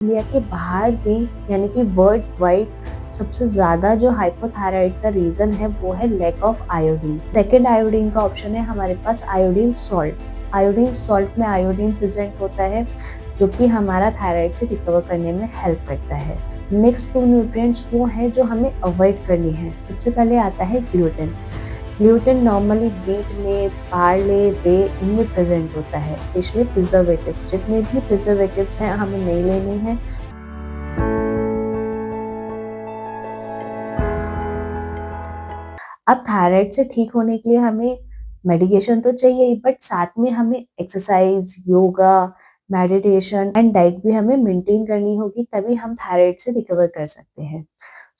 India के बाहर भी यानी कि वर्ल्ड वाइड सबसे ज़्यादा जो हाइपोथायराइड का रीज़न है वो है lack of iodine. Second iodine का ऑप्शन है हमारे पास आयोडीन सॉल्ट। आयोडीन सॉल्ट में आयोडीन प्रेजेंट होता है जो कि हमारा थायराइड से रिकवर करने में हेल्प करता है। नेक्स्ट टू न्यूट्रिएंट्स वो हैं जो हमें अवॉइड करनी है। सबसे पहले आता है ग्लूटेन। ग्लूटेन नॉर्मली व्हीट में, बार्ले, वे इनमें प्रेजेंट होता है। स्पेशली प्रिजर्वेटिव्स, जितने भी प्रिजर्वेटिव्स हैं हमें नहीं लेने हैं। अब थायराइड से ठीक होने के लिए हमें मेडिकेशन तो चाहिए, बट साथ में हमें exercise, yoga, meditation and diet भी हमें मेंटेन करनी होगी, तभी हम थायराइड से रिकवर कर सकते हैं।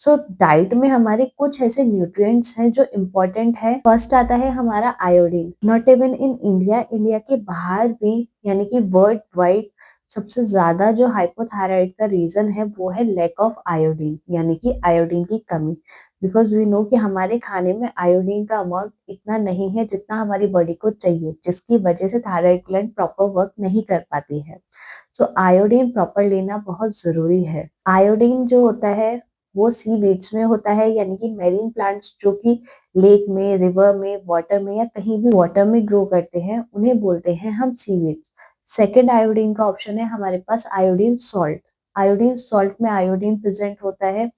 सो डाइट में हमारे कुछ ऐसे न्यूट्रिएंट्स हैं जो इम्पोर्टेंट है। फर्स्ट आता है हमारा iodine. Not even in India, India के बाहर भी यानी कि वर्ल्ड वाइड सबसे ज्यादा जो हाइपोथायराइड का रीजन है वो है लैक ऑफ आयोडीन, यानी कि आयोडीन की कमी। बिकॉज वी नो कि हमारे खाने में आयोडीन का अमाउंट इतना नहीं है जितना हमारी बॉडी को चाहिए, जिसकी वजह से थायराइड ग्लैंड प्रॉपर वर्क नहीं कर पाती है। सो आयोडीन प्रॉपर लेना बहुत जरूरी है। आयोडीन जो होता है वो सी वीड्स में होता है, यानी कि मेरीन प्लांट्स जो कि लेक में, रिवर में, वाटर में या कहीं भी वाटर में ग्रो करते हैं उन्हें बोलते हैं हम सी वीड्स। सेकेंड आयोडीन का ऑप्शन है हमारे पास आयोडीन सॉल्ट। आयोडीन सॉल्ट में आयोडीन प्रेजेंट होता है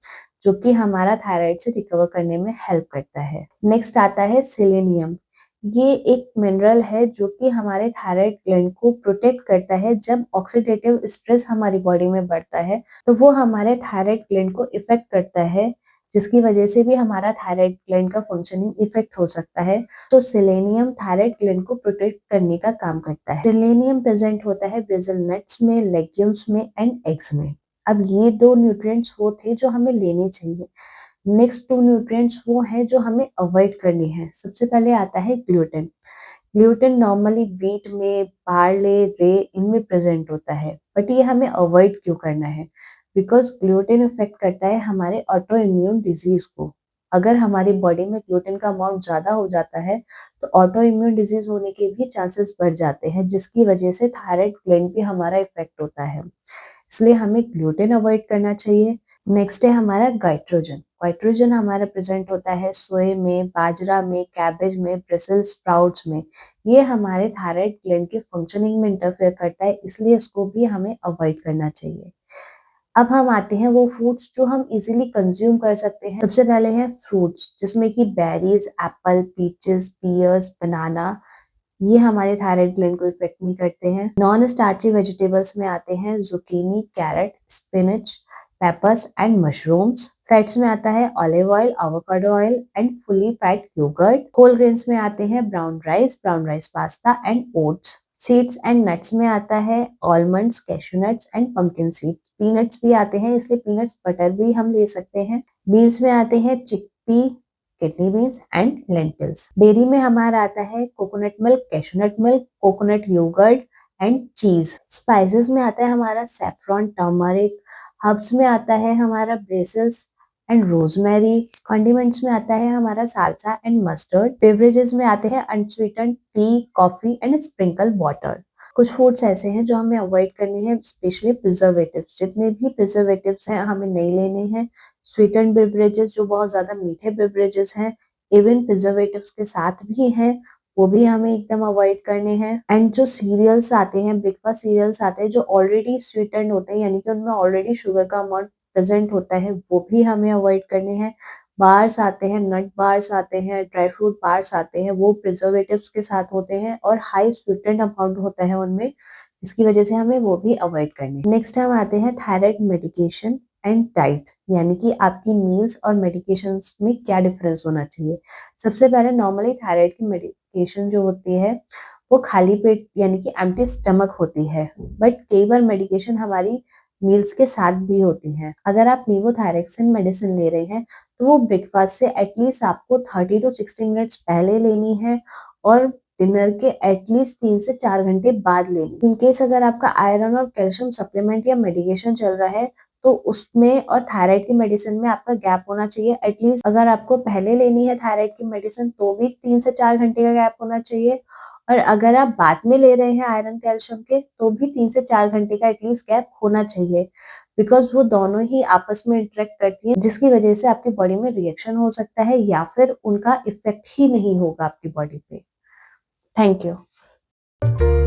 जो कि हमारा थायराइड से रिकवर करने में हेल्प करता है। नेक्स्ट आता है सेलेनियम। ये एक मिनरल है जो कि हमारे थायराइड ग्लैंड को प्रोटेक्ट करता है। जब ऑक्सीडेटिव स्ट्रेस हमारी बॉडी में बढ़ता है तो वो हमारे थायराइड ग्लैंड को इफेक्ट करता है, जिसकी वजह से भी हमारा थायराइड ग्लैंड का फंक्शनिंग इफेक्ट हो सकता है। तो सेलेनियम थायराइड ग्लैंड को प्रोटेक्ट करने का काम करता है। सेलेनियम प्रेजेंट होता है ब्रेजिल नट्स में, लेग्यूम्स में एंड एग्स में। अब ये दो न्यूट्रिएंट्स वो थे जो हमें लेने चाहिए। नेक्स्ट टू न्यूट्रिएंट्स वो हैं जो हमें अवॉइड करनी है। सबसे पहले आता है ग्लूटेन। ग्लूटेन नॉर्मली व्हीट में, बार्ले, रे इनमें प्रेजेंट होता है, बट ये हमें अवॉइड क्यों करना है? बिकॉज ग्लूटेन इफेक्ट करता है हमारे ऑटो इम्यून डिजीज को। अगर हमारी बॉडी में ग्लूटेन का अमाउंट ज्यादा हो जाता है तो ऑटो इम्यून डिजीज होने के भी चांसेस बढ़ जाते हैं, जिसकी वजह से थायराइड ग्लैंड भी हमारा इफेक्ट होता है। इसलिए हमें ग्लूटेन अवॉइड करना चाहिए। नेक्स्ट है हमारा गाइट्रोजन। गाइट्रोजन हमारा प्रेजेंट होता है सोए में, बाजरा में, कैबेज में, ब्रसेल्स स्प्राउट्स में। ये हमारे थायराइड ग्लैंड के फंक्शनिंग में इंटरफेयर करता है, इसलिए इसको भी हमें अवॉइड करना चाहिए। अब हम आते हैं वो फ्रूट्स जो हम इजीली कंज्यूम कर सकते हैं। सबसे पहले है फ्रूट्स, जिसमें कि बेरीज, एप्पल, पीचेस, पियर्स, बनाना। ये हमारे थायराइड ग्लैंड को इफेक्ट नहीं करते हैं। नॉन स्टार्ची वेजिटेबल्स में आते हैं zucchini, carrot, spinach, peppers and mushrooms. Fats में आता है olive oil, avocado oil and fully fat yoghurt. Whole grains में आते हैं brown rice pasta and oats. Seeds and nuts में आता है almonds, cashew nuts and pumpkin seeds. Peanuts भी आते हैं, इसलिए पीनट्स बटर भी हम ले सकते हैं। बीन्स में आते हैं chickpea, kidney beans and lentils. Dairy में हमारा आता है coconut milk, cashew nut milk, coconut yoghurt and cheese. Spices में आता है हमारा सेफ्रॉन, टर्मरिक। हर्ब्स में आता है हमारा ब्रेसिल्स एंड रोजमेरी। कॉन्डिमेंट्स में आता है हमारा साल्सा एंड मस्टर्ड। बेवरेजेस में आते हैं unsweetened T, coffee and sprinkle water. कुछ फूड्स ऐसे हैं जो हमें अवॉइड करने हैं, स्पेशली प्रिजर्वेटिव्स। जितने भी प्रिजर्वेटिव्स हैं हमें नहीं लेने हैं। स्वीटेंड बेवरेजेस जो बहुत ज्यादा मीठे बेवरेजेस हैं, इवन प्रिजर्वेटिव्स के साथ भी हैं, वो भी हमें एकदम अवॉइड करने हैं। एंड जो सीरियल्स आते हैं, ब्रेकफास्ट सीरियल्स आते हैं जो ऑलरेडी स्वीटेंड होते हैं, यानी कि उनमें ऑलरेडी शुगर का अमाउंट प्रेजेंट होता है, वो भी हमें अवॉइड करने हैं। बार्स आते हैं, नट बार्स आते हैं, ड्राई फ्रूट बार्स आते हैं, वो प्रिजर्वेटिव्स के साथ होते हैं और हाई स्वीटेंड अमाउंट होता है उनमें, जिसकी वजह से हमें वो भी अवॉइड करने हैं। नेक्स्ट हम आते हैं थायराइड मेडिकेशन एंड डाइट, यानी कि आपकी मील्स और मेडिकेशंस में क्या डिफरेंस होना चाहिए। सबसे पहले नॉर्मली थायराइड की मेडिकेशन जो होती है वो खाली पेट यानी कि एम्प्टी स्टमक होती है, बट कई बार मेडिकेशन हमारी मील्स के साथ भी होती हैं। अगर आप लीवोथायरेक्सिन मेडिसिन ले रहे हैं तो वो ब्रेकफास्ट से एटलीस्ट आपको 30 टू 60 मिनट्स पहले लेनी है और डिनर के एटलीस्ट 3 से 4 घंटे बाद लेनी। इनकेस अगर आपका आयरन और कैल्शियम सप्लीमेंट या मेडिकेशन चल रहा है तो उसमें और थायराइड की मेडिसिन में आपका गैप होना चाहिए। एटलीस्ट अगर आपको पहले लेनी है थायराइड की मेडिसिन तो भी 3 से 4 घंटे का गैप होना चाहिए, और अगर आप बाद में ले रहे हैं आयरन कैल्शियम के, तो भी 3 से 4 घंटे का एटलीस्ट गैप होना चाहिए, बिकॉज़ वो दोनों ही आपस में इंटरैक्ट करती हैं, जिसकी वजह से आपकी बॉडी में रिएक्शन हो सकता है या फिर उनका इफ़ेक्ट ही नहीं होगा आपकी बॉडी पे। Thank you.